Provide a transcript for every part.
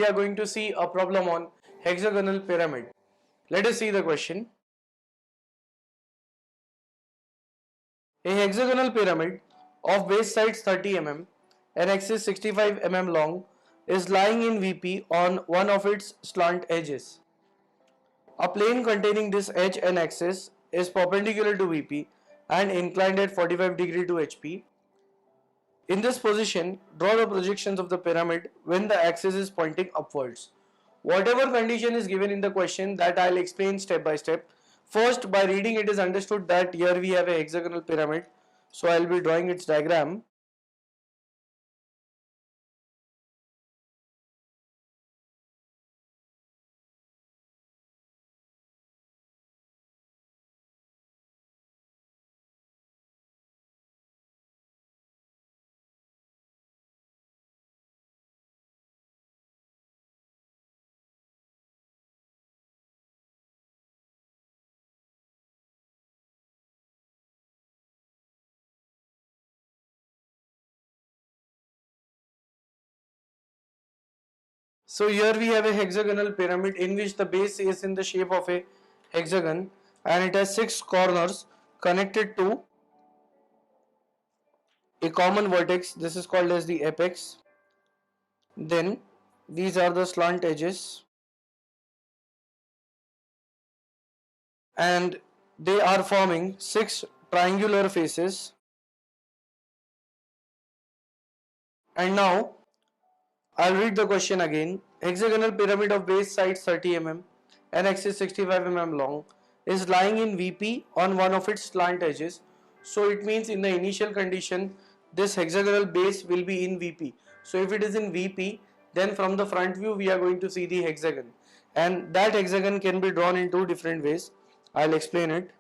are going to see a problem on hexagonal pyramid. Let us see the question. A hexagonal pyramid of base sides 30 mm and axis 65 mm long is lying in VP on one of its slant edges. A plane containing this edge and axis is perpendicular to VP and inclined at 45 degree to HP. In this position, draw the projections of the pyramid when the axis is pointing upwards. Whatever condition is given in the question, that I'll explain step by step. First, by reading it is understood that here we have a hexagonal pyramid. So I'll be drawing its diagram. So here we have a hexagonal pyramid in which the base is in the shape of a hexagon and it has 6 corners connected to a common vertex. This is called as the apex. Then these are the slant edges and they are forming 6 triangular faces. And now I'll read the question again. Hexagonal pyramid of base sides 30 mm and axis 65 mm long is lying in VP on one of its slant edges. So it means in the initial condition this hexagonal base will be in VP. So if it is in VP, then from the front view we are going to see the hexagon, and that hexagon can be drawn in two different ways. I'll explain it.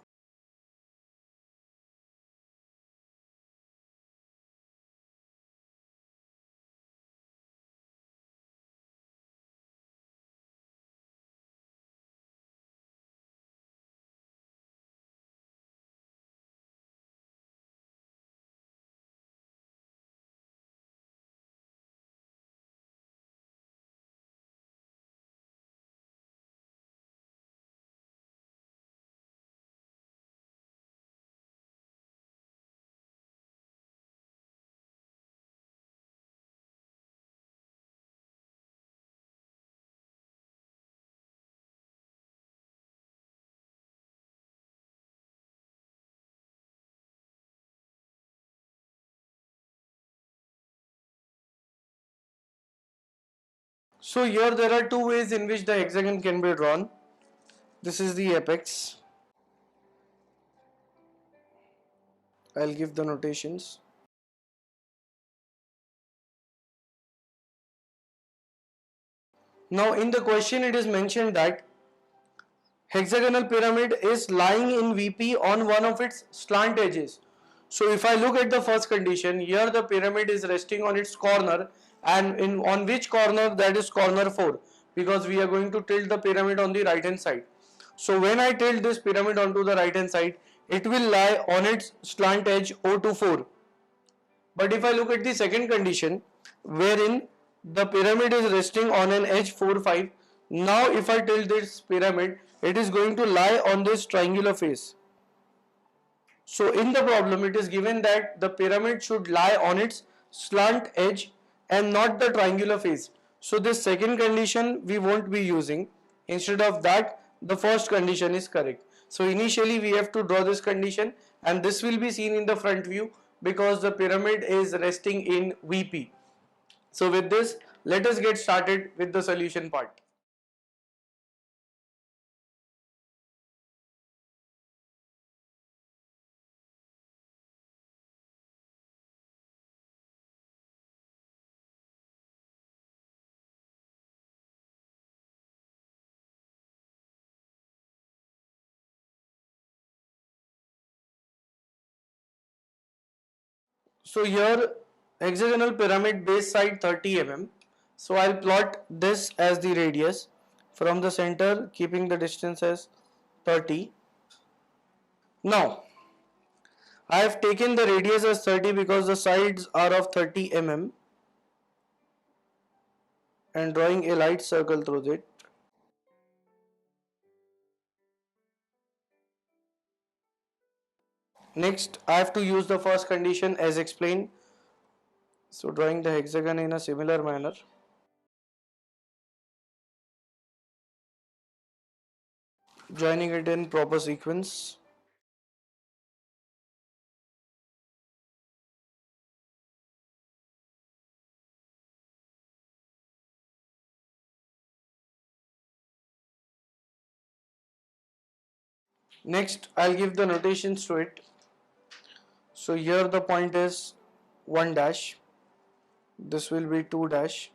So here there are two ways in which the hexagon can be drawn. This is the apex. I'll give the notations. Now in the question it is mentioned that hexagonal pyramid is lying in VP on one of its slant edges. So if I look at the first condition, here the pyramid is resting on its corner, and on which corner? That is corner 4, because we are going to tilt the pyramid on the right hand side. So when I tilt this pyramid onto the right hand side, it will lie on its slant edge 0 to 4. But if I look at the second condition, wherein the pyramid is resting on an edge 4, 5, now if I tilt this pyramid, it is going to lie on this triangular face. So in the problem it is given that the pyramid should lie on its slant edge and not the triangular face. So this second condition we won't be using. Instead of that, the first condition is correct. So initially we have to draw this condition, and this will be seen in the front view because the pyramid is resting in VP. So with this, let us get started with the solution part. So here hexagonal pyramid base side 30 mm. So I'll plot this as the radius from the center, keeping the distance as 30. Now I have taken the radius as 30 because the sides are of 30 mm, and drawing a light circle through it. Next, I have to use the first condition as explained. So drawing the hexagon in a similar manner. Joining it in proper sequence. Next, I'll give the notations to it. So here the point is 1 dash. This will be 2 dash,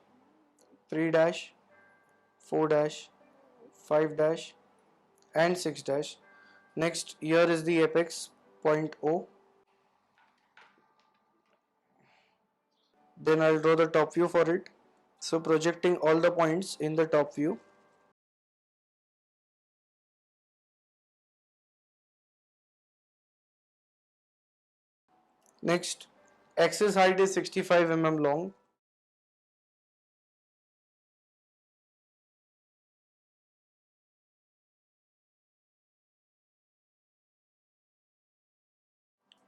3 dash, 4 dash, 5 dash, and 6 dash. Next, here is the apex point O. Then I'll draw the top view for it. So projecting all the points in the top view. Next, axis height is 65 mm long.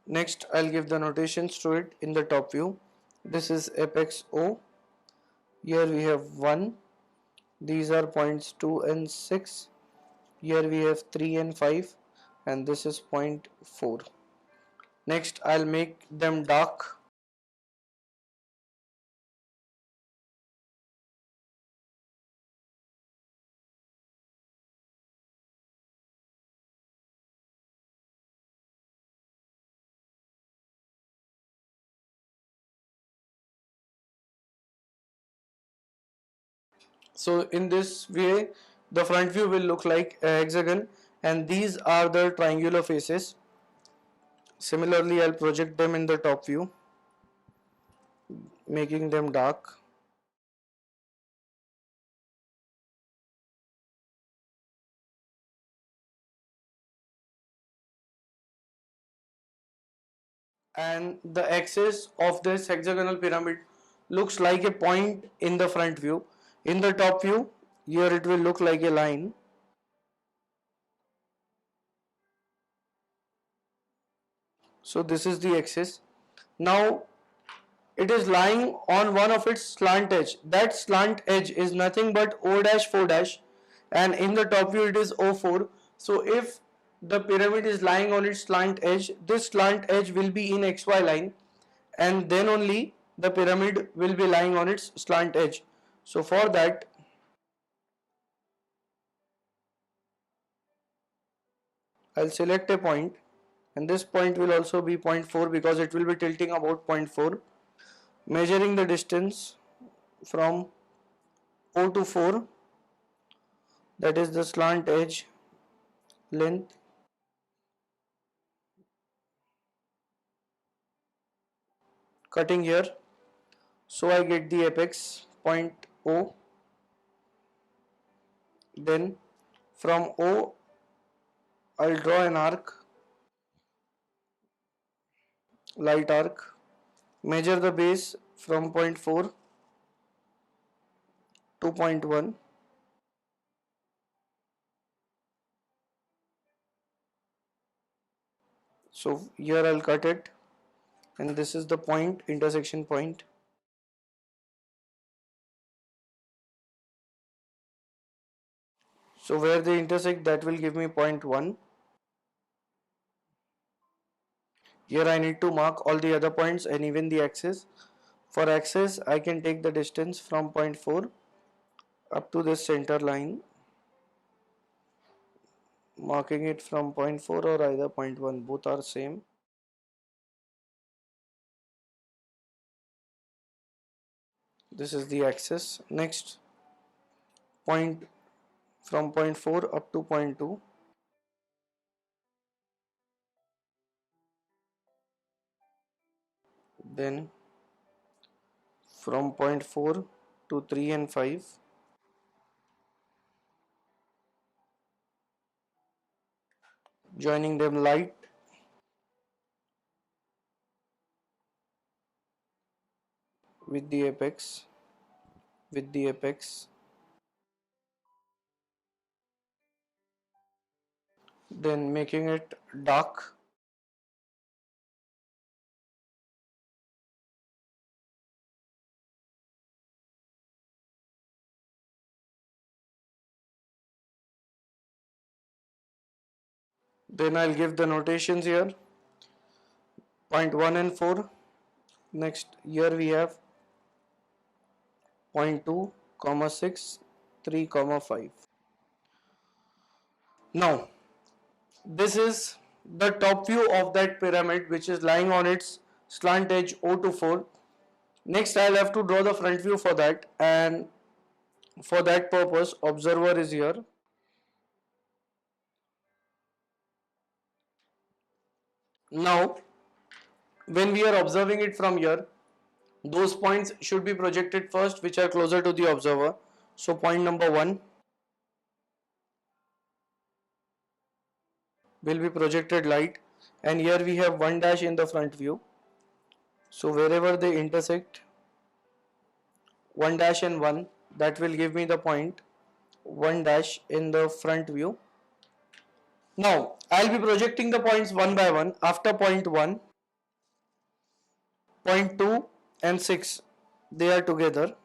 Next, I'll give the notations to it in the top view. This is apex O. Here we have 1. These are points 2 and 6. Here we have 3 and 5. And this is point 4. Next, I'll make them dark. So in this way, the front view will look like a hexagon, and these are the triangular faces. Similarly, I'll project them in the top view, making them dark. And the axis of this hexagonal pyramid looks like a point in the front view. In the top view, here it will look like a line. So this is the axis. Now it is lying on one of its slant edge. That slant edge is nothing but O dash 4 dash, and in the top view it is O4. So if the pyramid is lying on its slant edge, this slant edge will be in XY line, and then only the pyramid will be lying on its slant edge. So for that, I'll select a point, and this point will also be point 4 because it will be tilting about point 4. Measuring the distance from O to 4, that is the slant edge length. Cutting here, so I get the apex point O. Then from O, I'll draw an arc, light arc. Measure the base from point 4 to point 1. So here I'll cut it, and this is the point, intersection point. So where they intersect, that will give me point 1. Here I need to mark all the other points and even the axis. For axis, I can take the distance from point 4 up to this center line, marking it from point 4 or either point 1, both are same. This is the axis. Next, point from point 4 up to point 2. Then from point 4 to 3 and 5. Joining them light. With the apex with the apex, then making it dark. Then I'll give the notations here, point 1 and 4. Next, here we have point 2, comma 6, 3, comma 5. Now, this is the top view of that pyramid which is lying on its slant edge O to 4. Next, I'll have to draw the front view for that, and for that purpose, observer is here. Now, when we are observing it from here, those points should be projected first which are closer to the observer. So point number 1 will be projected light, and here we have 1 dash in the front view. So wherever they intersect, 1 dash and 1, that will give me the point 1 dash in the front view. Now I'll be projecting the points one by one. After point 1, point 2 and 6, they are together.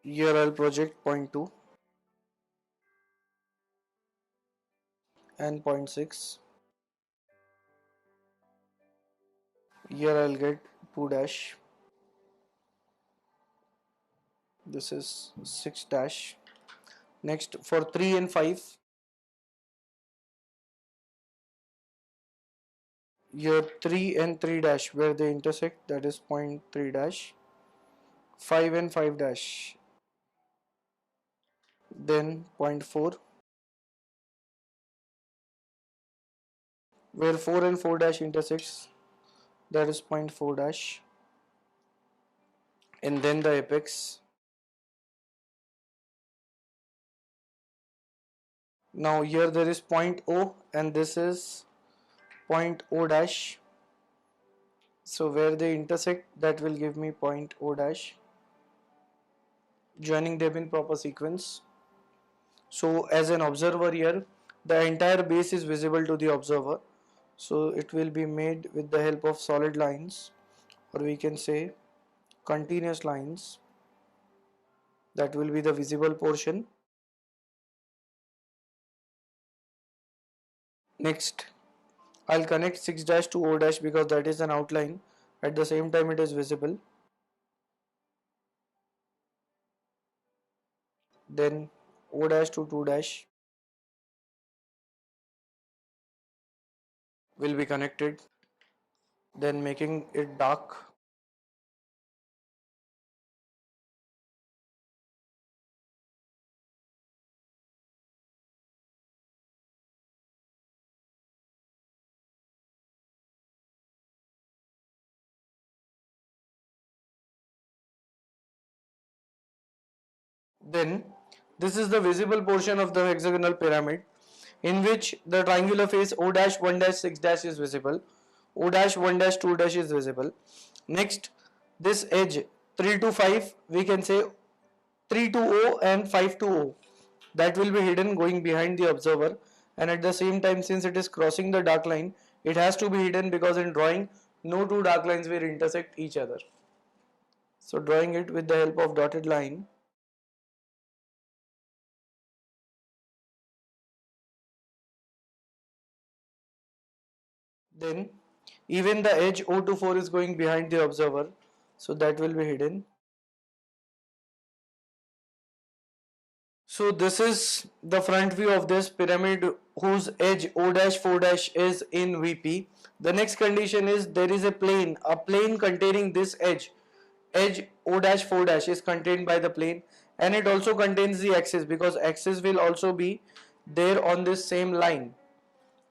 Here I'll project point 2 and point 6. Here I'll get 2 dash. This is 6 dash. Next, for 3 and 5, here 3 and 3 dash where they intersect, that is point 3 dash. 5 and 5 dash, then point 4, where 4 and 4 dash intersects, that is point 4 dash, and then the apex. Now here there is point O, and this is point O dash. So where they intersect, that will give me point O dash, joining them in proper sequence. So as an observer here, the entire base is visible to the observer. So it will be made with the help of solid lines, or we can say continuous lines. That will be the visible portion. Next, I'll connect 6 dash to O dash because that is an outline. At the same time it is visible. Then O dash to 2 dash will be connected, then making it dark. Then this is the visible portion of the hexagonal pyramid, in which the triangular face O dash 1 dash 6 dash is visible, O dash 1 dash 2 dash is visible. Next, this edge 3 to 5, we can say 3 to O and 5 to O, that will be hidden going behind the observer, and at the same time, since it is crossing the dark line, it has to be hidden because in drawing no two dark lines will intersect each other. So drawing it with the help of dotted line, then even the edge O to 4 is going behind the observer, so that will be hidden. So this is the front view of this pyramid whose edge O dash 4 dash is in VP. The next condition is there is a plane containing this edge O dash 4 dash is contained by the plane, and it also contains the axis because axis will also be there on this same line.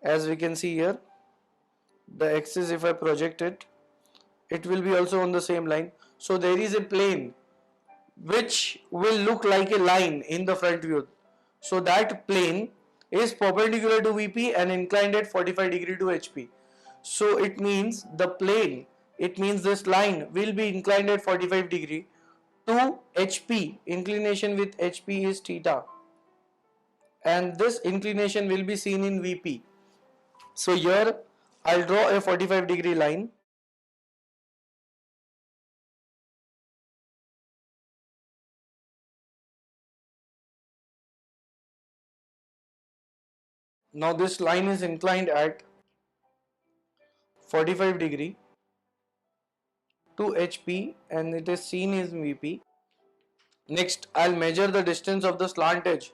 As we can see here, the axis, if I project it, it will be also on the same line. So there is a plane which will look like a line in the front view. So that plane is perpendicular to VP and inclined at 45 degree to HP. So it means the plane it means this line will be inclined at 45 degree to HP. Inclination with HP is theta, and this inclination will be seen in VP. So here I'll draw a 45-degree line. Now this line is inclined at 45 degree to HP and it is seen as VP. Next, I'll measure the distance of the slant edge,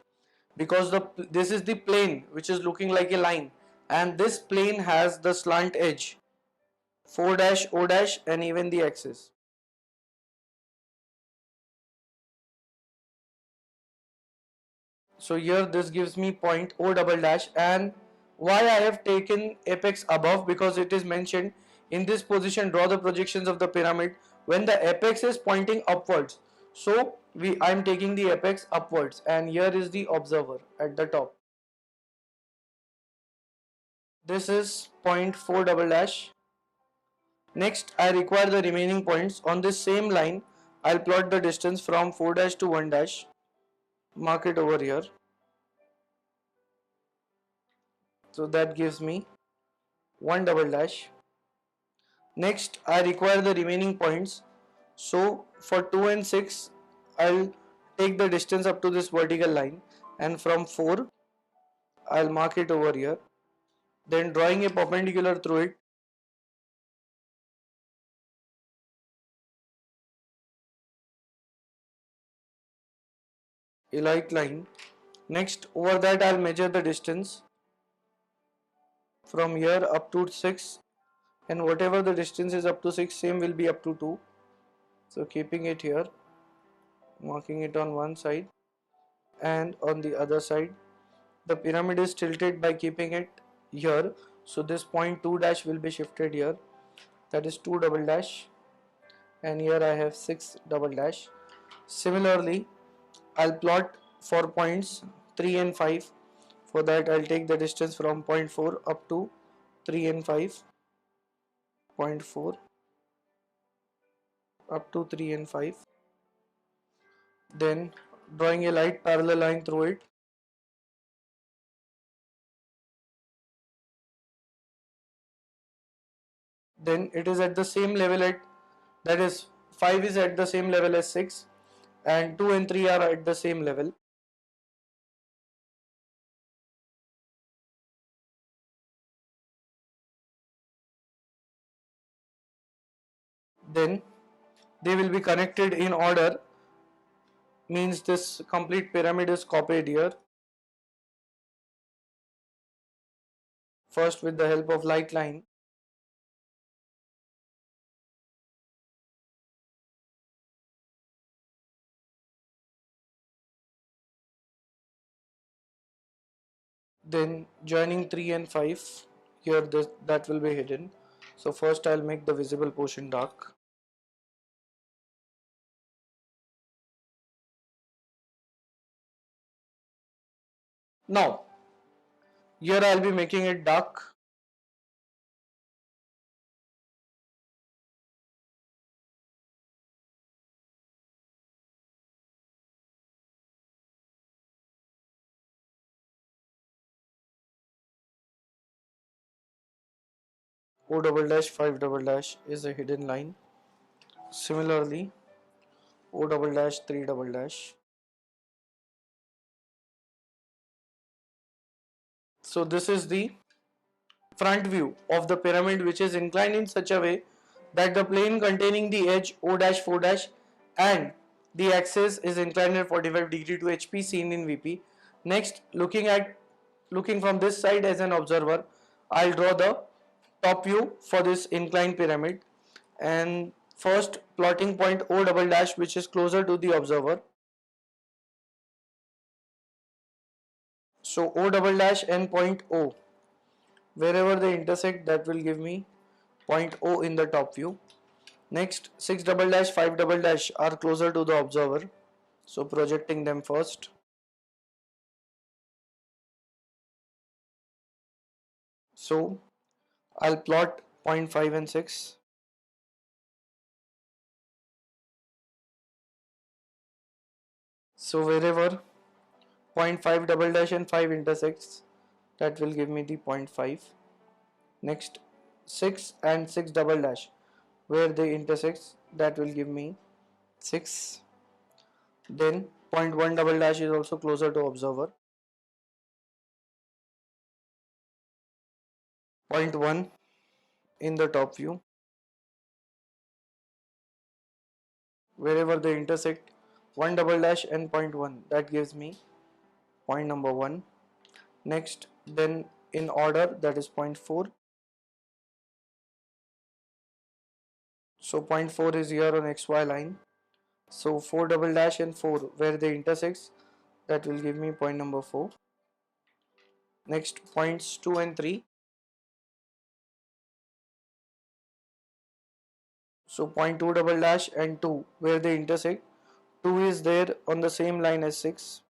because this is the plane which is looking like a line, and this plane has the slant edge 4 dash O dash and even the axis. So here this gives me point O double dash, and why I have taken apex above, because it is mentioned in this position draw the projections of the pyramid when the apex is pointing upwards. So I am taking the apex upwards, and here is the observer at the top. This is point 4 double dash. Next I require the remaining points. On this same line I'll plot the distance from 4 dash to 1 dash. Mark it over here. So that gives me 1 double dash. Next I require the remaining points. So for 2 and 6 I'll take the distance up to this vertical line, and from 4 I'll mark it over here. Then drawing a perpendicular through it, a light line. Next over that I'll measure the distance from here up to 6, and whatever the distance is up to 6, same will be up to 2. So keeping it here, marking it on one side and on the other side. The pyramid is tilted by keeping it here, so this point 2 dash will be shifted here, that is 2 double dash, and here I have 6 double dash. Similarly I'll plot for points 3 and 5. For that I'll take the distance from point 4 up to 3 and 5, point 4 up to 3 and 5, then drawing a light parallel line through it. Then it is at the same level at, that is 5 is at the same level as 6, and 2 and 3 are at the same level. Then they will be connected in order, means this complete pyramid is copied here. First with the help of light line. Then joining 3 and 5, here that will be hidden. So first I'll make the visible portion dark. Now here I'll be making it dark. O double dash 5 double dash is a hidden line. Similarly O double dash 3 double dash. So this is the front view of the pyramid, which is inclined in such a way that the plane containing the edge O dash 4 dash and the axis is inclined at 45 degree to HP seen in VP. Next, looking from this side as an observer, I'll draw the top view for this inclined pyramid, and first plotting point O double dash, which is closer to the observer. So O double dash and point O, wherever they intersect, that will give me point O in the top view. Next 6 double dash 5 double dash are closer to the observer, so projecting them first. So I'll plot point 5 and 6. So wherever 0.5 double dash and 5 intersects, that will give me the 0.5. Next 6 and 6 double dash, where they intersects, that will give me 6. Then 0.1 double dash is also closer to observer. 0.1 in the top view, wherever they intersect 1 double dash and 0.1, that gives me point number 1. Next, then in order, that is 0.4. So 0.4 is here on XY line. So 4 double dash and 4, where they intersects, that will give me point number 4. Next, points 2 and 3. So 0.2 double dash and 2, where they intersect, 2 is there on the same line as 6.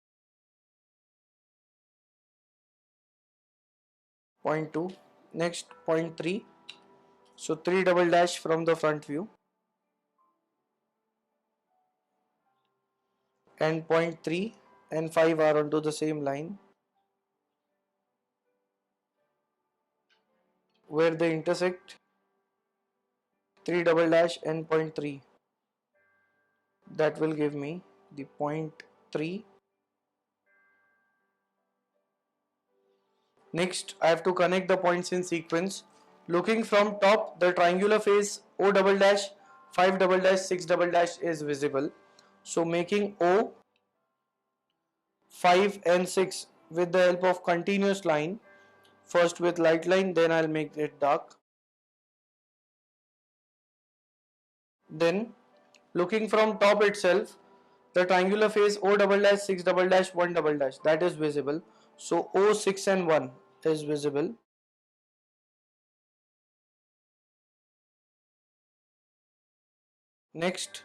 0.2. Next, 0.3. So 3 double dash from the front view. And 0.3 and 5 are onto the same line, where they intersect 3 double dash and 0.3, that will give me the 0.3. Next, I have to connect the points in sequence. Looking from top, the triangular face O double dash, 5 double dash, 6 double dash is visible. So making O, 5 and 6 with the help of continuous line, first with light line, then I'll make it dark. Then looking from top itself, the triangular face O double dash, 6 double dash, 1 double dash, that is visible. So O, 6 and 1 is visible. Next,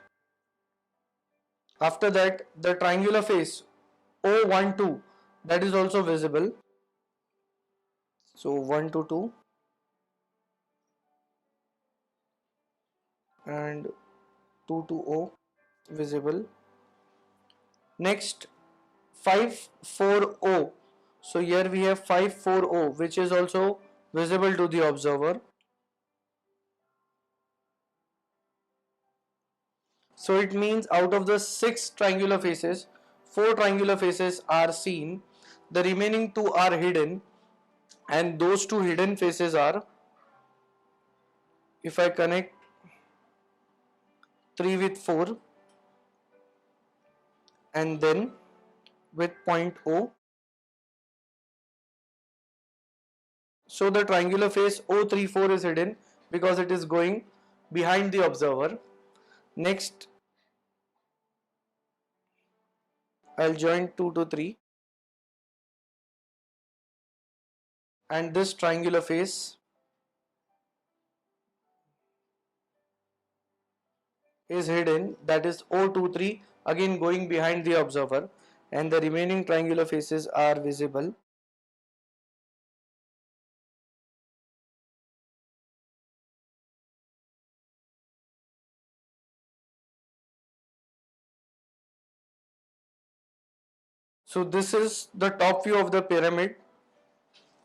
after that, the triangular face O12, that is also visible. So 1 to 2 and 2 to O visible. Next, 5 4 O. So here we have 5 4 O, which is also visible to the observer. So it means out of the 6 triangular faces, 4 triangular faces are seen, the remaining 2 are hidden, and those 2 hidden faces are, if I connect 3 with 4 and then with point O, so the triangular face O34 is hidden because it is going behind the observer. Next, I'll join 2 to 3 and this triangular face is hidden, that is O23, again going behind the observer, and the remaining triangular faces are visible. So this is the top view of the pyramid,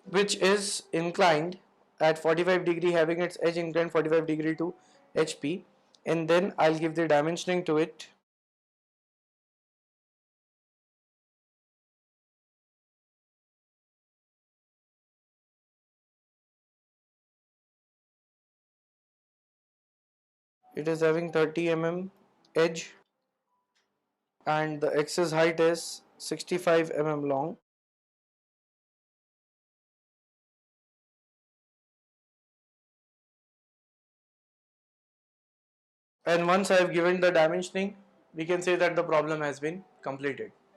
which is inclined at 45 degree, having its edge inclined 45 degree to HP, and then I'll give the dimensioning to it. It is having 30 mm edge and the axis height is 65 mm long. And once I have given the dimensioning, we can say that the problem has been completed.